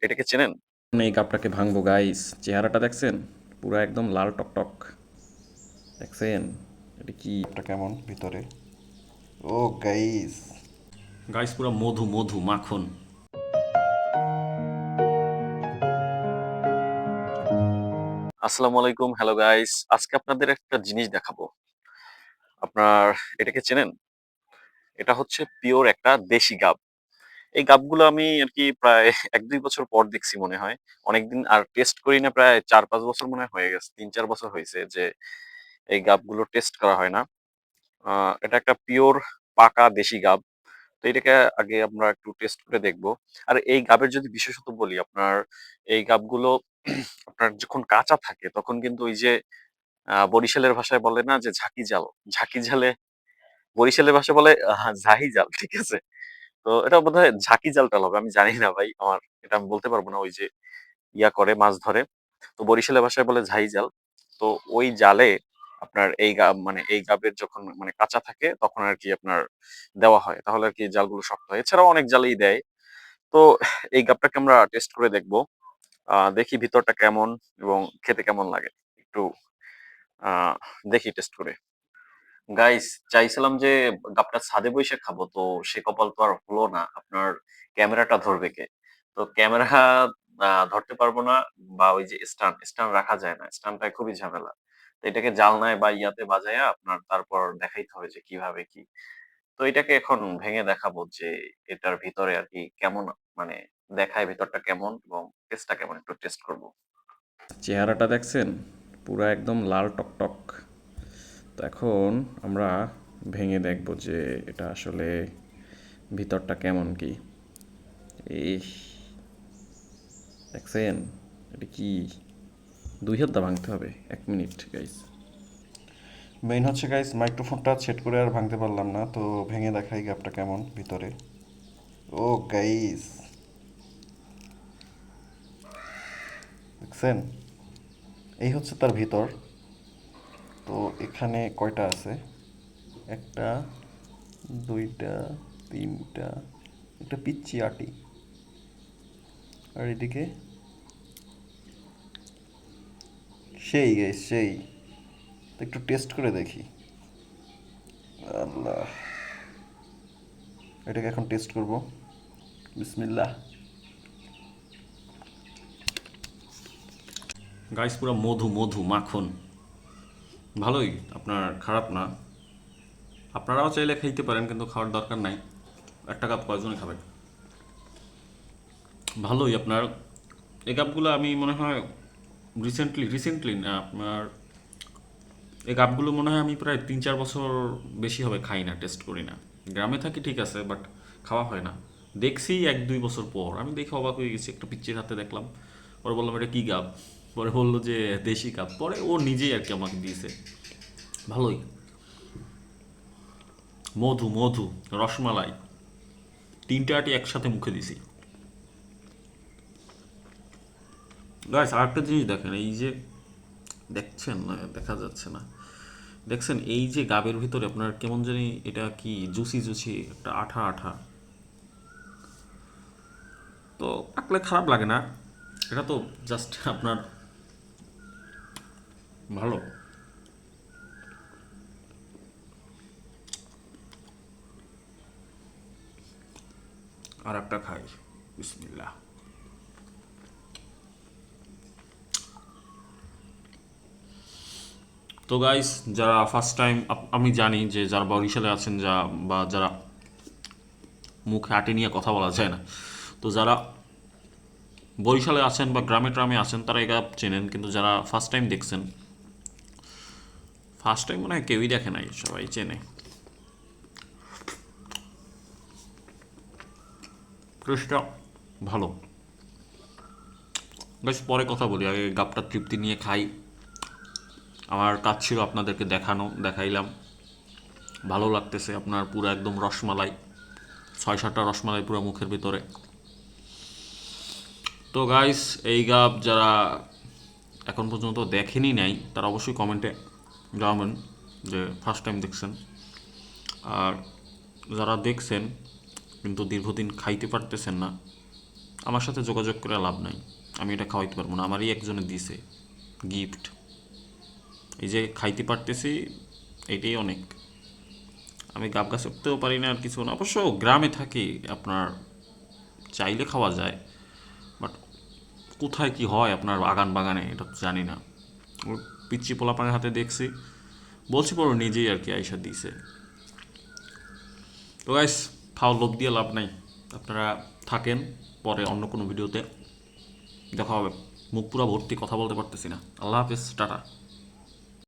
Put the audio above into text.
এটাকে চেনেন? এই কাপটাকে ভাঙবো গাইস, চেহারাটা দেখছেন? পুরো একদম লাল টকটক। দেখছেন এটা কি? কাপটা কেমন ভিতরে? ও গাইস, গাইস পুরো মধু মধু মাখন। আসসালামু আলাইকুম, হ্যালো গাইস। আজকে আপনাদের একটা জিনিস দেখাবো। আপনার এটাকে চেনেন? এটা হচ্ছে পিওর একটা দেশি গাব। এই গাবগুলো আমি আর কি প্রায় ১-২ বছর পর দেখছি মনে হয়। অনেকদিন আর টেস্ট করি না, প্রায় ৪-৫ বছর মনে হয় হয়ে গেছে। ৩-৪ বছর হয়েছে যে এই গাবগুলো টেস্ট করা হয় না। এটা একটা পিওর পাকা দেশি গাব। তো এটাকে আগে আমরা একটু টেস্ট করে দেখব। আর এই গাবের যদি বিশেষত বলি, আপনার এই গাবগুলো আপনার যখন কাঁচা থাকে তখন কিন্তু ওই যে বরিশালের ভাষায় বলে না যে ঝাঁকি জাল, ঝাঁকি জালে বরিশালের ভাষায় বলে জাহি জাল, ঠিক আছে? তো এটা বোধহয় ঝাঁকি জাল-টাল হবে। আমি জানি না ভাই। এটা আমি বলতে পারব না। ওই যে করে মাছ ধরে। তো বরিশালের ভাষায় বলে ঝাই জাল। তো ওই জালে আপনার এই মানে এই গাবের যখন মানে কাঁচা থাকে তখন আরকি আপনার দেওয়া হয়। তাহলে আরকি জালগুলো শক্ত হয়। এছাড়াও অনেক জালেই দেয়। তো এই গাবটাকে আমরা টেস্ট করে দেখব। দেখি ভিতরটা কেমন এবং খেতে কেমন লাগে। একটু আ দেখি টেস্ট করে। গাইস, চাইছিলাম যে গাবটা ছাদে বইসা খাবো, তো সে কপাল তো আর হলো না। আপনার ক্যামেরাটা ধরবে কে? তো ক্যামেরা ধরতে পারবো না, বা ওই যে স্ট্যান্ড রাখা যায় না। স্ট্যান্ডটায় খুবই ঝামেলা। তো এটাকে জালনায় বা ইয়াতে বাজাইয়া আপনার তারপর দেখাইতে হবে যে কিভাবে কি। তো এটাকে এখন ভেঙে দেখাবো যে এটার ভিতরে আর কি কেমন, মানে দেখায় ভিতরটা কেমন এবং টেস্টটা কেমন, একটু টেস্ট করব। চেহারাটা দেখছেন? পুরো একদম লাল টকটক। তো এখন আমরা ভেঙে দেখব যে এটা আসলে ভিতরটা কেমন কি। এই দেখছেন এটা কি? ২ হাত দা ভাঙতে হবে। ১ মিনিট গাইস। মেইন হচ্ছে গাইস মাইক্রোফোনটা সেট করে আর ভাঙতে পারলাম না, তো ভেঙে দেখাই গাবটা কেমন ভিতরে। ও গাইস, দেখছেন? এই হচ্ছে তার ভিতর। তো এখানে কয়টা আছে? একটা, দুইটা, তিনটা, একটা পিচ্চি আটি। আর এদিকে সেই গাইস সেই। তো একটু টেস্ট করে দেখি। আল্লাহ, এটাকে এখন টেস্ট করব। বিসমিল্লাহ। গাইস পুরো মধু মধু মাখন। ভালোই, আপনার খারাপ না। আপনারাও চাইলে খাইতে পারেন, কিন্তু খাওয়ার দরকার নাই। একটা কাপ কয়জনে খাবেন? ভালোই আপনার। এই কাপগুলো আমি মনে হয় রিসেন্টলি না আপনার, এই কাপগুলো মনে হয় আমি প্রায় ৩-৪ বছর বেশি হবে খাই না, টেস্ট করি না। গ্রামে থাকি ঠিক আছে, বাট খাওয়া হয় না। দেখছি ১-২ বছর পর আমি দেখে অবাক হয়ে গেছি, একটা পিচ্চির হাতে দেখলাম। পরে বললাম এটা কী কাপ? পরে বললো যে দেশি কাপ। পরে ও নিজেই আর কি আমাকে দিয়েছে। ভালোই, মধু মধু, রসমালাই, ৩টে আটি একসাথে মুখে দিছি। গাইস আরেকটা জিনিস দেখেন, এই যে দেখছেন না, দেখা যাচ্ছে না, দেখছেন এই যে গাবের ভিতরে আপনার কেমন জানি এটা কি জুসি জুসি একটা আঠা আঠা। তো পাকলে খারাপ লাগে না, এটা তো জাস্ট আপনার ভালো। আর একটা খাই, বিসমিল্লাহ। তো গাইস, যারা ফার্স্ট টাইম, আমি জানি যে যারা বরিশালে আছেন যা, বা যারা মুখে আটে নিয়ে কথা বলা যায় না, তো যারা বরিশালে আছেন বা গ্রামে ট্রামে আছেন তারা এটা চেনেন, কিন্তু যারা ফার্স্ট টাইম দেখছেন, ফার্স্ট টাইম মনে হয় কেউই দেখে নাই, সবাই চেনে। টেস্টটা ভালো। বেশ পরে কথা বলি, আগে গাবটা তৃপ্তি নিয়ে খাই। আমার কাজ ছিল আপনাদেরকে দেখানো, দেখাইলাম। ভালো লাগতেছে আপনার, পুরো একদম রসমালাই, ৬-৭টা রসমালাই পুরো মুখের ভিতরে। তো গাইস, এই গাব যারা এখন পর্যন্ত দেখেনি নাই তারা অবশ্যই কমেন্টে জানাবেন যে ফার্স্ট টাইম দেখছেন। আর যারা দেখছেন কিন্তু দীর্ঘদিন খাইতে পারতেছেন না, আমার সাথে যোগাযোগ করে লাভ নাই, আমি এটা খাওয়াইতে পারবো না। আমারই একজনে দিছে গিফট, এই যে খাইতে পারতেছি, এইটাই অনেক। আমি গাব গাছ উঠতেও পারি না আর কিছু না, অবশ্য গ্রামে থাকি, আপনার চাইলে খাওয়া যায়, বাট কোথায় কি হয় আপনার আগান বাগানে এটা তো জানি না। ওই পিচ্চি পোলাপানের হাতে দেখছি, বলছি পরে নিজেই আর কি আইসা দিছে। তো গাইস, খাওয়া লোভ দিয়ে লাভ নাই, আপনারা থাকেন, পরে অন্য কোনো ভিডিওতে দেখা হবে। মুখ পুরা ভর্তি, কথা বলতে পারতেছি না। আল্লাহ হাফেজ, টাটা।